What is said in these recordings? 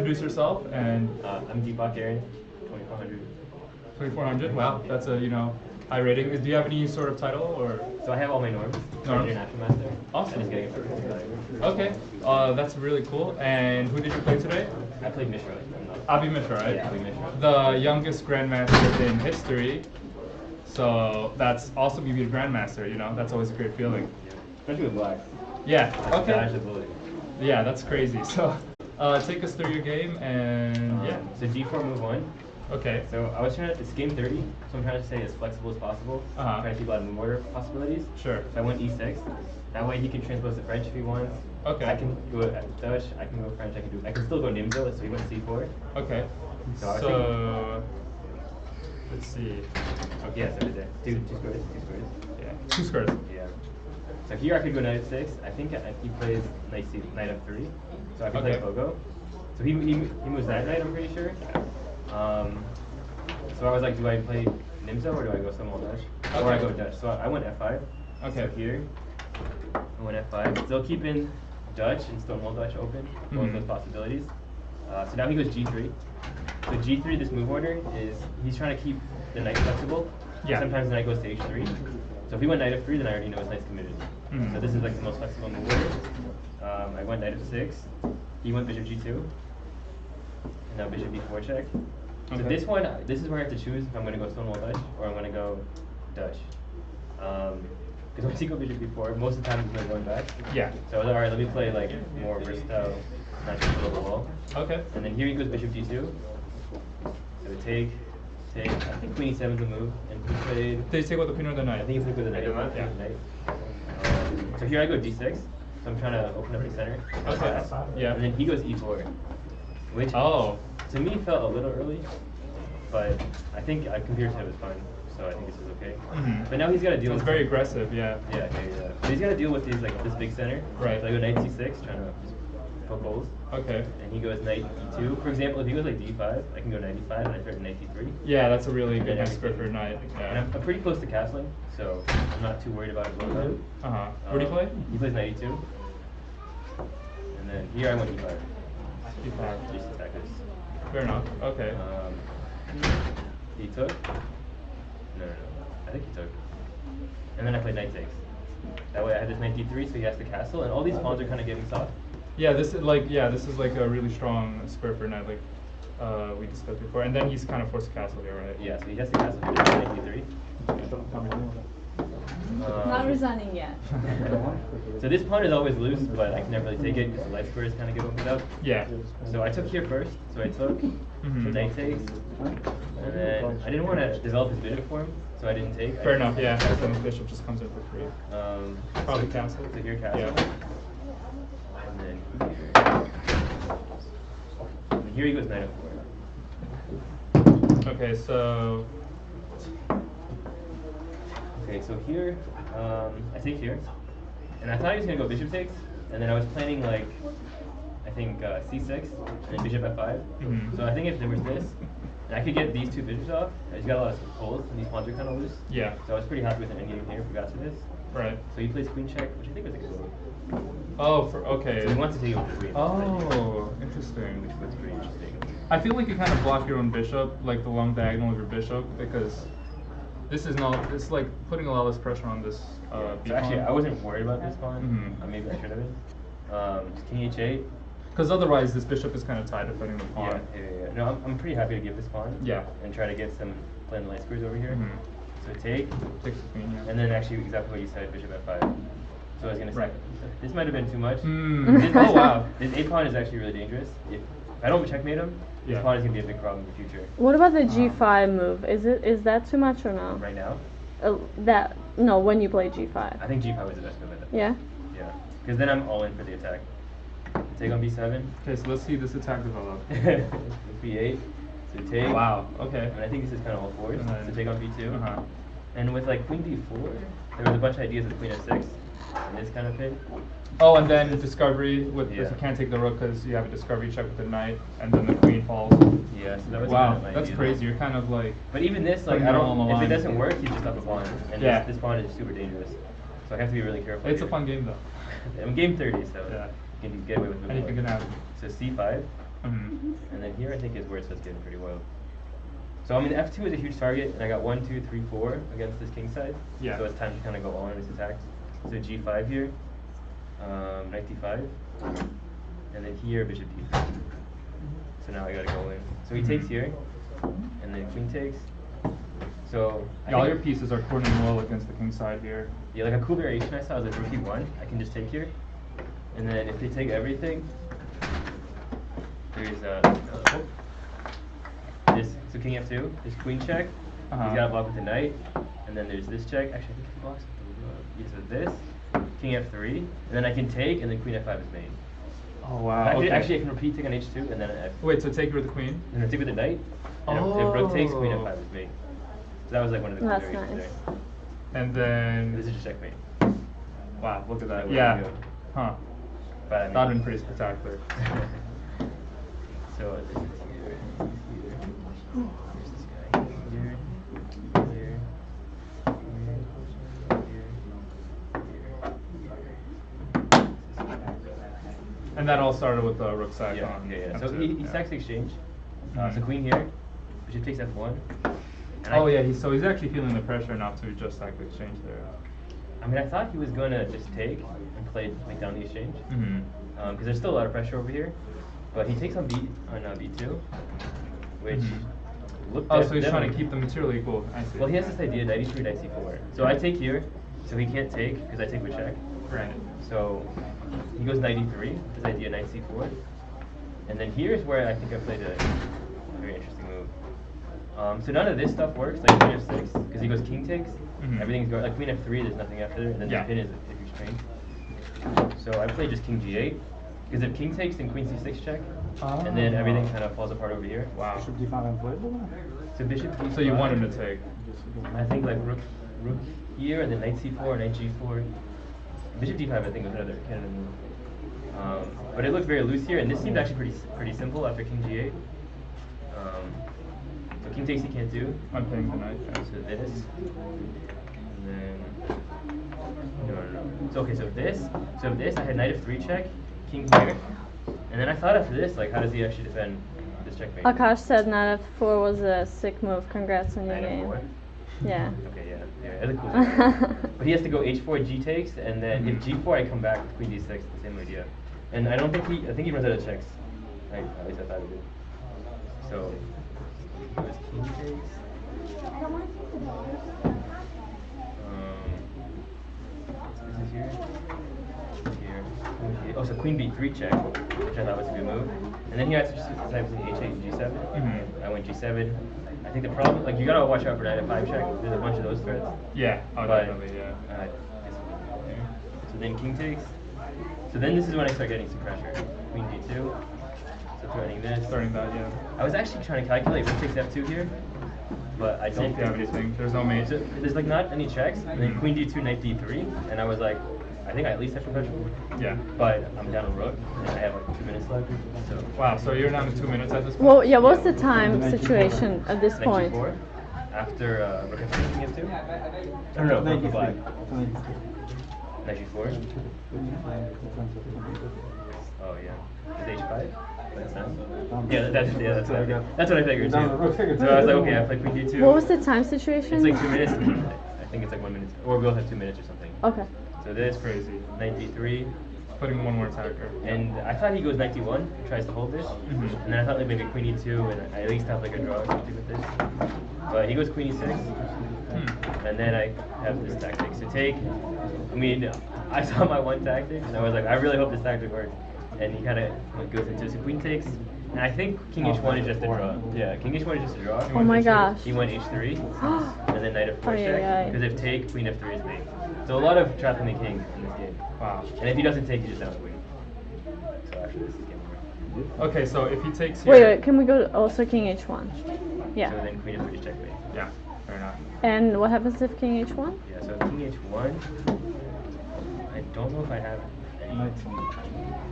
introduce yourself and. I'm Deepak, 2400. 2400. Wow, that's a high rating. Do you have any sort of title or? So I have all my norms. Norms. International master. Awesome. I'm just getting it for Okay, that's really cool. And who did you play today? I played Mishra. Mishra, right? Yeah, Mishra. The youngest grandmaster in history. So that's awesome. You beat a grandmaster. That's always a great feeling. Especially with black. Yeah. Okay. Dodge the bullet. Yeah, that's crazy. So, take us through your game and yeah. So G4 move 1. Okay. So I was trying to, it's game 30, so I'm trying to stay as flexible as possible. Trying to keep a lot of move order possibilities. Sure. So I went E6. That way he can transpose to French if he wants. Okay. I can go Dutch, I can go French, I can still go Nimzo, so he went C4. Okay. So let's see. Okay, yeah, so there. Two squares. Yeah. 2 squares. Yeah. So here I could go knight f6. I think he plays knight f3. So I could play Pogo. So he moves that knight, I'm pretty sure. So I was like, do I play Nimzo or do I go Stonewall Dutch? Or I go Dutch. So I went f5. Okay. So here, I went f5. Still keeping Dutch and Stonewall Dutch open, both those possibilities. So now he goes g3. So g3, this move order is, he's trying to keep the knight flexible. Yeah. Sometimes the knight goes to h3. So if he went knight f3, then I already know his knight's committed. So this is like the most flexible move order. I went knight f6. He went bishop g2. And now bishop b4 check. So this one, this is where I have to choose if I'm going to go Stonewall Dutch or I'm going to go Dutch. Because once you go bishop b4, most of the time he's going back. Yeah. So I was like, all right, let me play like more versatile, not just fill the wall. Okay. And then here he goes bishop g2. So take. I think queen e7 is the move, and he played. Did you take with the queen or the knight? I think he played with the knight. Yeah. So here I go d6. So I'm trying to open up the center. Okay. Yeah. And then he goes e4, which to me felt a little early, but I think compared to it was fine. So I think this is okay. But now he's got to deal with. It's very aggressive, yeah. Yeah. So he's got to deal with these this big center. Right. So I go knight c6, trying to just poke holes. Okay. And he goes knight e2. For example, if he goes like d5, I can go knight e5 and I threaten knight d3. Yeah, that's a really good script for knight. Yeah. And I'm pretty close to castling, so I'm not too worried about it blowing up. What do you play? He plays knight e2. And then here I went e5. e5. Just attack this. Fair enough. Okay. He took. No. I think he took. And then I played knight takes. That way I had this knight d3, so he has to castle, and all these pawns are kind of getting soft. Yeah, this is like a really strong square for knight, like we discussed before. And then he's kind of forced to castle here, right? Yeah, so he has to castle here, knight d3. Not resigning yet. So this pawn is always loose, but I can never really take it because the light squares kind of get opened up. Yeah. So I took here first. So I took. So knight takes. And then I didn't want to develop his bishop for him, so I didn't take. Fair enough. Yeah. Because then the bishop just comes in for free. Probably castle. So here castle. Yeah. And here he goes knight f4. Okay, so. Okay, so here, I take here, and I thought he was gonna go bishop takes, and then I was planning like, I think c6, and then bishop f5. So I think if there was this, and I could get these two bishops off, I just got a lot of holes, and these pawns are kind of loose. Yeah. So I was pretty happy with an endgame here if we got to this. Right. So he plays queen check, which I think was a good move. Oh, okay. So he wants to take over queen. Oh, interesting. Which was pretty interesting. I feel like you kind of block your own bishop, like the long diagonal of your bishop, because this is not. It's like putting a lot less pressure on this. So actually, I wasn't worried about this pawn. Maybe I should have been. King h8. Because otherwise, this bishop is kind of tied defending the pawn. Yeah. No, I'm pretty happy to give this pawn. Yeah. And try to get some playing light squares over here. So take. Takes the queen, yeah. And then actually exactly what you said, bishop f5. So I was gonna say, this might have been too much. Oh wow. This a pawn is actually really dangerous. If I don't checkmate him, this pawn is gonna be a big problem in the future. What about the g5 move? Is that too much or no? Right now? No, when you play g5. I think g5 is the best move. Yeah. Yeah. Because then I'm all in for the attack. Take on b7. Okay, so let's see this attack develop. b8. So take. Wow. Okay. And I think this is kind of all fours. So take on b2. And with like queen d4, there was a bunch of ideas with queen f6 and this kind of thing. Oh, and then discovery with you can't take the rook because you have a discovery check with the knight, and then the queen falls. Yeah, so that was wow, kind of my that's idea. crazy. You're kind of like. But even this, like, I don't. If it doesn't work, he's just up a pawn, and this pawn is super dangerous. So I have to be really careful. It's here. a fun game though. I'm game 30, so yeah, you can get away with it. anything can happen. So c5. here, I think is where it starts getting pretty wild. So I mean, f2 is a huge target, and I got 1, 2, 3, 4 against this king side. Yeah. So it's time to kind of go all in this attack. So g5 here, knight d5, and then here bishop d3. So now I gotta go in. So he takes here, and then queen takes. So Yeah, all your pieces are coordinating well against the king side here. yeah, like a cool variation I saw is like rook e1. I can just take here, and then if they take everything, there's this. So king f2. There's queen check. He's got to block with the knight, and then there's this check. Actually, I think he blocks with the this. King f3, and then I can take, and then queen f5 is made. Oh wow. Actually, I can repeat take on h2, and then Wait, so take with the queen? and then take with the knight. And if rook takes, queen f5 is made. So that was like one of the cool That's variations nice. there. And then This is just checkmate. wow, look at that. Way to Yeah. go. Huh. But I mean, That would have been pretty spectacular. so this is here. Here's this guy. Here. Here. And that all started with the rook sack Yeah, on. yeah. So F2, he yeah. sacks the exchange. So queen here. Bishop takes f1. And Oh yeah, so he's actually feeling the pressure not to just sack the exchange there. I mean, I thought he was going to just take and play like down the exchange. Mm-hmm. Because there's still a lot of pressure over here. But he takes on b2, which looked Oh, so he's trying to definitely- keep the material equal. I see. Well, he has this idea, knight e3, knight c4. So I take here, so he can't take because I take with check. Right. So he goes knight e3, his idea knight c4. And then here's where I think I played a very interesting move. So none of this stuff works, like queen f6, because he goes king takes. Everything's going, like queen f3, there's nothing after, and then Yeah. the pin is a huge string. So I played just king g8, because if king takes, then queen c6 check, and then everything kind of falls apart over here. Wow. Bishop d5 unplayable? So bishop d5. So you want him to take. I think like rook here, and then knight c4, knight g4. Bishop d5 I think was another candidate move. But it looked very loose here, and this seemed actually pretty simple after king g8. So king takes he can't do. I'm playing the knight. So this, and then no. So okay, so this I had knight f3 check, king here, and then I thought after this, like, how does he actually defend this checkmate? Akash said knight f4 was a sick move. Congrats on your Knight game. f4. Yeah. Okay, yeah, it's a cool thing. But he has to go h4, g takes, and then if g4, I come back with queen d6, the same idea. And I think he runs out of checks. At least I thought he did. So it was king takes. This is here. Here. Oh, so queen b3 check, which I thought was a good move. And then he had to just decide between h8 and g7. I went g7. I think the problem, like, you gotta watch out for knight f5 check. There's a bunch of those threats. Yeah. Oh, But, definitely. Yeah. So then king takes. So then this is when I start getting some pressure. Queen d2. So threatening this. Starting that. Yeah. I was actually trying to calculate rook takes f2 here, but I See don't if you have anything. There's no mate. So there's like not any checks. And then queen d2, knight d3, and I was like, I think I at least have some pressure. Yeah. But I'm down a rook, and I have like 2 minutes left. So Wow. So you're down to 2 minutes at this point. Well, yeah. What's the time situation at this knight point? g4 after rook f3, king f2. No, rook f5. Knight g4. Oh yeah. Is h5? Yeah, that's what I figured too. So I was like, okay, I play queen d2. What was the time situation? It's like 2 minutes. I think it's like 1 minute, or we'll have 2 minutes or something. Okay. So this Crazy. knight d3, Putting one more attacker. and I thought he goes knight d1 and tries to hold this, and then I thought like maybe queen e2, and I at least have like a draw or something with this. But he goes queen e6, and then I have this tactic. So take. I mean, I saw my one tactic, and I was like, I really hope this tactic works. And he kind of goes into so queen takes, and I think king h1 is just a draw. Yeah, king h1 is just a draw. Oh my gosh. He went h3, and then knight f4 check. Ay. Because if take, queen f3 is mate. So a lot of trapping the king in this game. Wow. And if he doesn't take, he just down queen. So actually, this is game over. Okay. So if he takes here. Wait, can we go also king h1? Yeah. So then queen f3 is checkmate. Yeah. Fair enough. And what happens if king h1? Yeah. So king h1. I don't know if I have any. I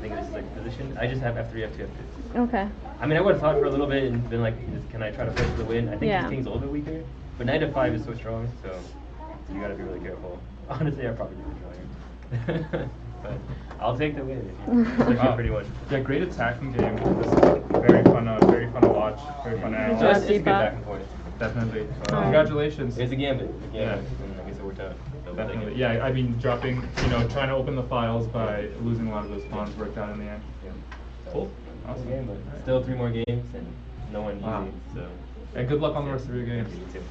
think this is like position. I just have f3, f2, f2. Okay. I mean, I would have thought for a little bit and been like, can I try to push the win? I think Yeah. this king's a little bit weaker, but knight f5 is so strong, so you gotta be really careful. Honestly, I probably do enjoy it. But I'll take the win if you think Wow. pretty one. Yeah, great attacking game. This is very fun to luck, it's a good back Deepak. and forth. Definitely. Um, Congratulations. It's a gambit. Yeah. And I guess it worked out. So we'll take Definitely. it. Yeah, I mean, dropping, trying to open the files by losing a lot of those pawns worked out in the end. Yeah. So, Cool. Awesome Awesome. game, but Alright. still 3 more games and no one Wow. easy. So. And good luck on the rest of your games. You too.